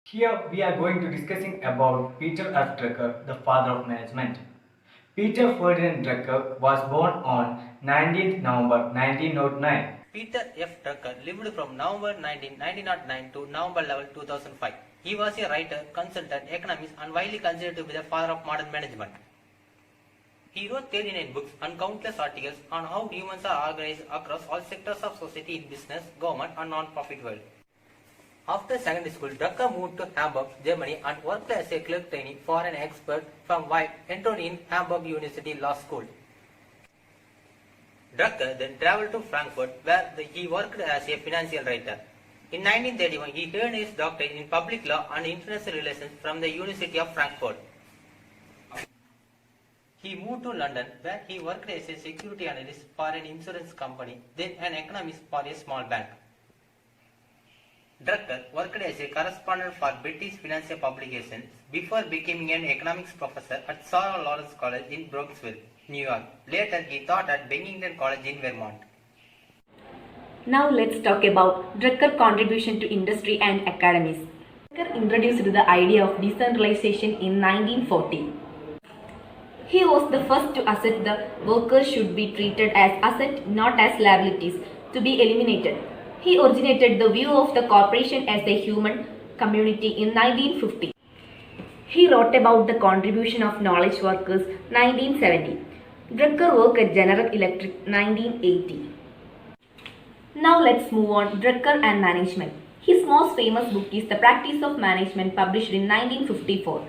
Here we are going to discussing about Peter F. Drucker, the father of management. Peter Ferdinand Drucker was born on 19th November 1909. Peter F. Drucker lived from November 1909 to November 11, 2005. He was a writer, consultant, economist and widely considered to be the father of modern management. He wrote 39 books and countless articles on how humans are organized across all sectors of society in business, government and non-profit world. After secondary school, Drucker moved to Hamburg, Germany and worked as a clerk trainee for an expert from Weil, entered in Hamburg University Law School. Drucker then travelled to Frankfurt where he worked as a financial writer. In 1931, he earned his doctorate in public law and international relations from the University of Frankfurt. He moved to London where he worked as a security analyst for an insurance company, then an economist for a small bank. Drucker worked as a correspondent for British financial publications before becoming an economics professor at Sarah Lawrence College in Bronxville, New York. Later, he taught at Bennington College in Vermont. Now let's talk about Drucker's contribution to industry and academies. Drucker introduced the idea of decentralization in 1940. He was the first to assert the workers should be treated as assets, not as liabilities, to be eliminated. He originated the view of the corporation as a human community in 1950. He wrote about the contribution of knowledge workers 1970. Drucker worked at General Electric 1980. Now let's move on Drucker and management. His most famous book is The Practice of Management, published in 1954.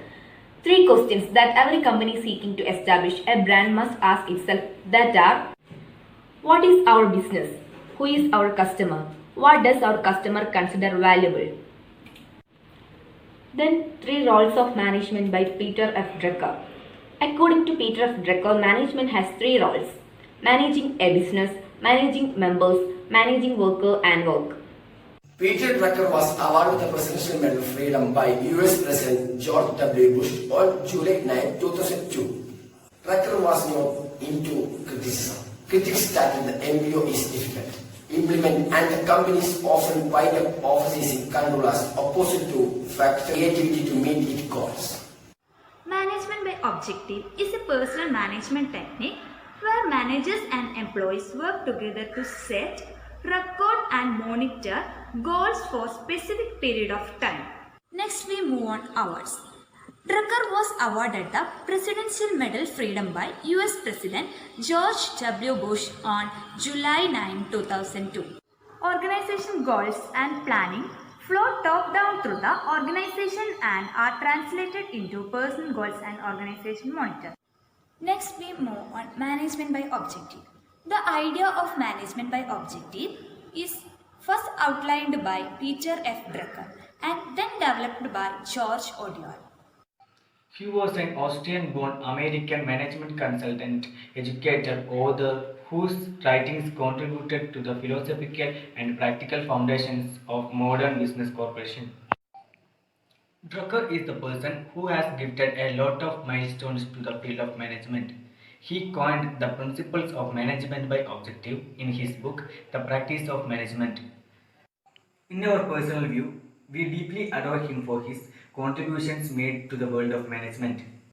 3 questions that every company seeking to establish a brand must ask itself that are: what is our business? Who is our customer? What does our customer consider valuable? Then 3 roles of management by Peter F. Drucker. According to Peter F. Drucker, management has 3 roles: managing a business, managing members, managing worker and work. Peter Drucker was awarded the Presidential Medal of Freedom by US President George W. Bush on July 9, 2002. Drucker was not into criticism. Critics stated the MBO is difficult, implement, and the companies often wind up offices in control as opposed to creativity to meet its goals. Management by objective is a personal management technique where managers and employees work together to set, record and monitor goals for a specific period of time. Next we move on awards. Drucker was awarded the Presidential Medal of Freedom by US President George W. Bush on July 9, 2002. Organization goals and planning flow top down through the organization and are translated into personal goals and organization monitor. Next we move on management by objective. The idea of management by objective is first outlined by Peter F. Drucker and then developed by George Odiol. He was an Austrian-born American management consultant, educator, author whose writings contributed to the philosophical and practical foundations of modern business corporation. Drucker is the person who has gifted a lot of milestones to the field of management. He coined the principles of management by objective in his book, The Practice of Management. In our personal view, we deeply adore him for his contributions made to the world of management.